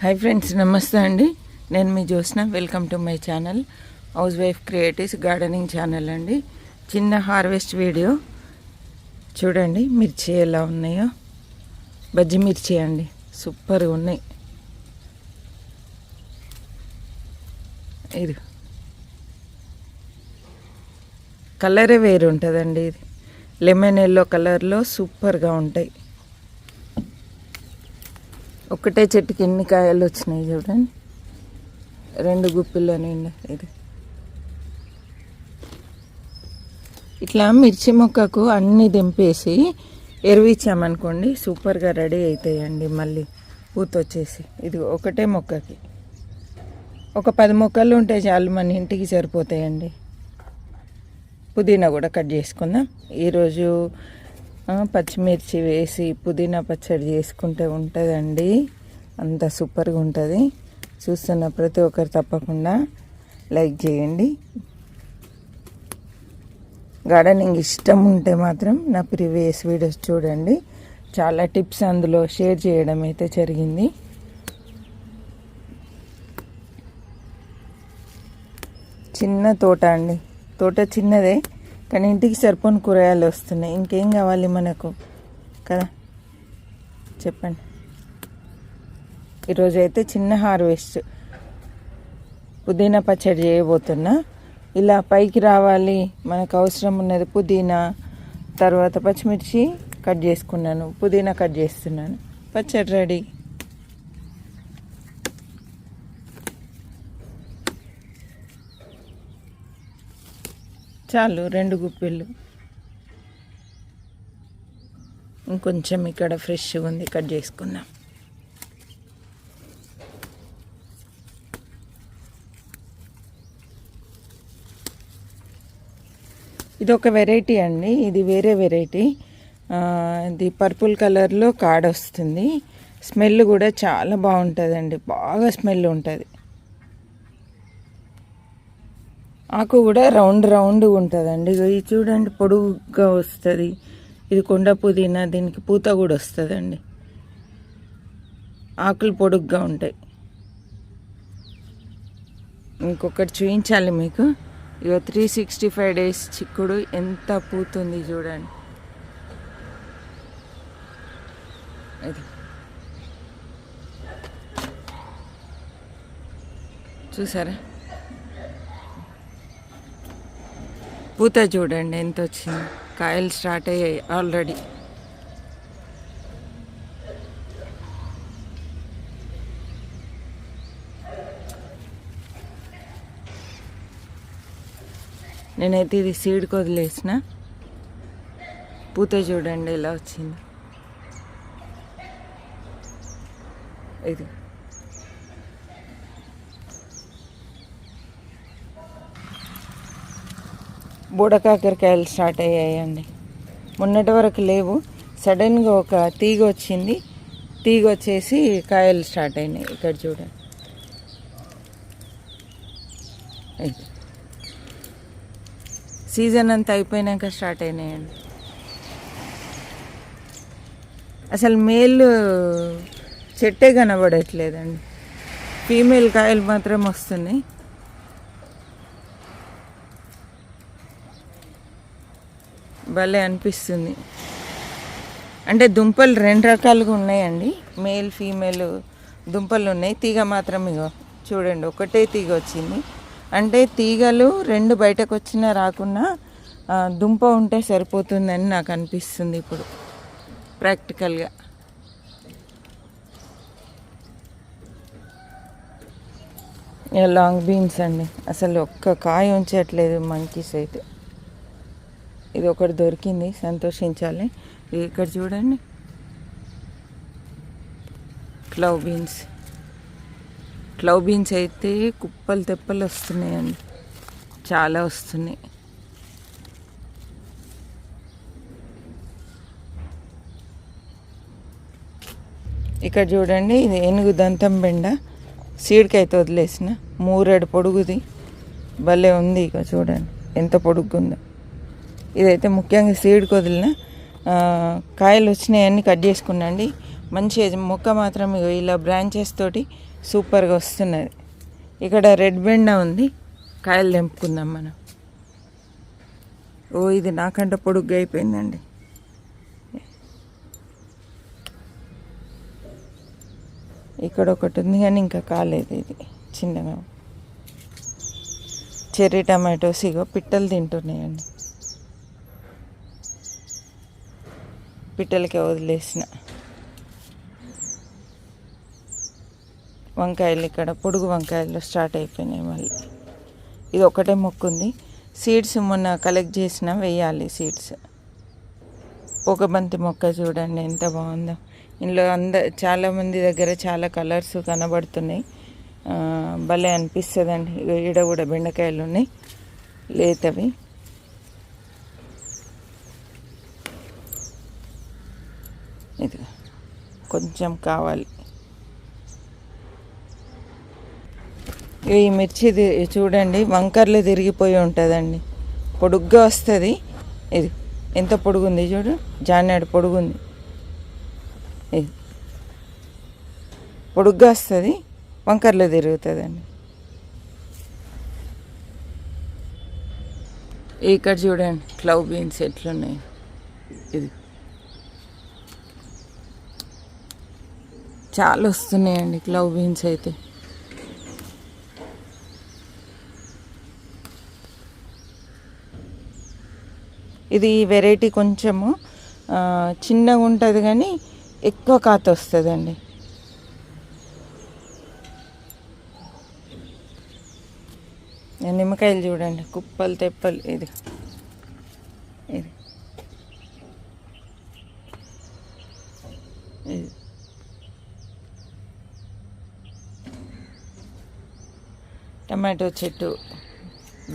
Hi friends, నమస్తే అండి. నేను మీ Jyotsna. Welcome to my channel housewife creatives gardening channel అండి. చిన్న హార్వెస్ట్ వీడియో చూడండి. మిర్చి ఎలా ఉన్నాయో, బజ్జి మిర్చి అండి, సూపర్గా ఉన్నాయి. ఇది కలరే వేరు ఉంటుందండి. ఇది లెమన్ ఎల్లో కలర్లో సూపర్గా ఉంటాయి. ఒకటే చెట్టుకి ఎన్ని కాయలు వచ్చినాయి చూడండి. 2 గుప్పిల్లో నిండా. ఇది ఇట్లా మిర్చి మొక్కకు అన్నీ దింపేసి ఎరువిచ్చామనుకోండి, సూపర్గా రెడీ అవుతాయండి. మళ్ళీ పూత వచ్చేసి ఇది ఒకటే మొక్కకి ఒక 10 మొక్కలు ఉంటే చాలు, మన ఇంటికి సరిపోతాయండి. పుదీనా కూడా కట్ చేసుకుందాం. ఈరోజు పచ్చిమిర్చి వేసి పుదీనా పచ్చడి చేసుకుంటే ఉంటుందండి, అంత సూపర్గా ఉంటుంది. చూస్తున్న ప్రతి ఒక్కరు తప్పకుండా లైక్ చేయండి. గార్డెనింగ్ ఇష్టం ఉంటే మాత్రం నా ప్రీవియస్ వీడియోస్ చూడండి. చాలా టిప్స్ అందులో షేర్ చేయడం అయితే జరిగింది. చిన్న తోట అండి, తోట చిన్నదే కానీ ఇంటికి సరిపోని కూరగాయలు వస్తున్నాయి. ఇంకేం కావాలి మనకు కదా, చెప్పండి. ఈరోజు అయితే చిన్న హార్వెస్ట్ పుదీనా పచ్చడి చేయబోతున్నా. ఇలా పైకి రావాలి, మనకు అవసరం ఉన్నది పుదీనా, తర్వాత పచ్చిమిర్చి కట్ చేసుకున్నాను, పుదీనా కట్ చేస్తున్నాను, పచ్చడి రెడీ. చాలు 2 గుప్పిళ్ళు. ఇంకొంచెం ఇక్కడ ఫ్రెష్గా ఉంది, కట్ చేసుకున్నాం. ఇది ఒక వెరైటీ అండి, ఇది వేరే వెరైటీ. ఇది పర్పుల్ కలర్లో కాడ వస్తుంది. స్మెల్ కూడా చాలా బాగుంటుందండి, బాగా స్మెల్ ఉంటుంది. ఆకు కూడా రౌండ్ ఉంటుందండి. ఇది చూడండి, పొడుగుగా వస్తుంది. ఇది కొండ పుదీనా, దీనికి పూత కూడా వస్తుందండి. ఆకులు పొడుగ్గా ఉంటాయి. ఇంకొకటి చూపించాలి మీకు. ఇక 365 days చిక్కుడు ఎంత పూతుంది చూడండి. అది చూసారా, పూత చూడండి ఎంత వచ్చింది. కాయలు స్టార్ట్ అయ్యాయి ఆల్రెడీ. నేనైతే ఇది సీడ్కి వదిలేసిన. పూత చూడండి ఎలా వచ్చింది. ఇది బూడకాకరకాయలు స్టార్ట్ అయ్యాయండి. మొన్నటి వరకు లేవు, సడన్గా ఒక తీగ వచ్చింది. తీగ వచ్చేసి కాయలు స్టార్ట్ అయినాయి. ఇక్కడ చూడండి, సీజన్ అంతా అయిపోయినాక స్టార్ట్ అయినాయండి. అసలు మేల్ చెట్టే కనబడట్లేదండి, ఫీమేల్ కాయలు మాత్రం వస్తున్నాయి. భలే అనిపిస్తుంది. అంటే దుంపలు 2 రకాలుగా ఉన్నాయండి, మేల్ ఫీమేల్ దుంపలు ఉన్నాయి. తీగ మాత్రం ఇగో చూడండి, ఒకటే తీగ వచ్చింది. అంటే తీగలు 2 బయటకు వచ్చినా రాకున్నా దుంప ఉంటే సరిపోతుందని నాకు అనిపిస్తుంది ఇప్పుడు ప్రాక్టికల్గా. లాంగ్ బీన్స్ అండి, అసలు ఒక్క కాయ ఉంచట్లేదు మంకీస్ అయితే. ఇది ఒకటి దొరికింది, సంతోషించాలి. ఇక్కడ చూడండి, క్లవ్ బీన్స్ అయితే కుప్పలు తెప్పలు వస్తున్నాయండి, చాలా వస్తున్నాయి. ఇక్కడ చూడండి, ఇది ఏనుగు దంతం బెండ, సీడ్కి అయితే వదిలేసిన. 3 పొడుగుది, భలే ఉంది. ఇక చూడండి ఎంత పొడుగుందో. ఇదైతే ముఖ్యంగా సీడ్కి వదిలిన. కాయలు వచ్చినాయన్నీ కట్ చేసుకున్నాండి. మంచి మొక్క మాత్రం ఇలా బ్రాంచెస్ తోటి సూపర్గా వస్తున్నది. ఇక్కడ రెడ్ బెండ ఉంది, కాయలు తెంపుకుందాం మనం. ఓ ఇది నాకంటే పొడుగ్గా అయిపోయిందండి. ఇక్కడ ఒకటి ఉంది కానీ ఇంకా కాలేదు, ఇది చిన్నగా. చెర్రీ టమాటోస్ ఇగో పిట్టలు తింటున్నాయండి, పిట్టలకే వదిలేసిన. వంకాయలు ఇక్కడ పొడుగు వంకాయలు స్టార్ట్ అయిపోయినాయి మళ్ళీ. ఇది ఒకటే మొక్క ఉంది. సీడ్స్ మొన్న కలెక్ట్ చేసిన, వేయాలి సీడ్స్. ఒక బంతి మొక్క చూడండి ఎంత బాగుందో. ఇందులో చాలామంది దగ్గర చాలా కలర్స్ కనబడుతున్నాయి, భలే అనిపిస్తుందండి. ఈడ కూడా బెండకాయలు ఉన్నాయి లేతవి. ఇది కొంచెం కావాలి. ఈ మిర్చి చూడండి వంకర్లు తిరిగిపోయి ఉంటుందండి, పొడుగ్గా వస్తుంది. ఇది ఎంత పొడుగుంది చూడు, జానాడు పొడుగుంది. ఇది పొడుగ్గా వస్తుంది, వంకర్లు తిరుగుతుందండి. ఇక్కడ చూడండి క్లవ్ బీన్స్ ఎట్లున్నాయి. ఇది చాలా వస్తున్నాయండి క్లవ్ బీన్స్ అయితే. ఇది వెరైటీ కొంచెము చిన్నగా ఉంటుంది కానీ ఎక్కువ కాత వస్తుందండి. నిమ్మకాయలు చూడండి కుప్పలు తెప్పలు. ఇది ఇది ఇది టమాటో చెట్టు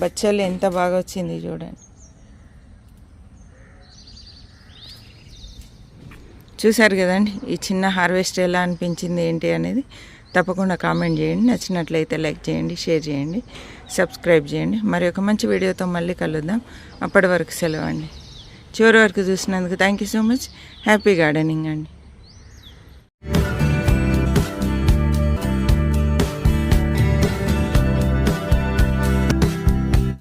బచ్చలు ఎంత బాగా వచ్చింది చూడండి. చూసారు కదండి ఈ చిన్న హార్వెస్ట్ ఎలా అనిపించింది ఏంటి అనేది తప్పకుండా కామెంట్ చేయండి. నచ్చినట్లయితే లైక్ చేయండి, షేర్ చేయండి, సబ్స్క్రైబ్ చేయండి. మరి ఒక మంచి వీడియోతో మళ్ళీ కలుద్దాం. అప్పటి వరకు సెలవు అండి. చివరి వరకు చూసినందుకు thank you so much. Happy gardening అండి.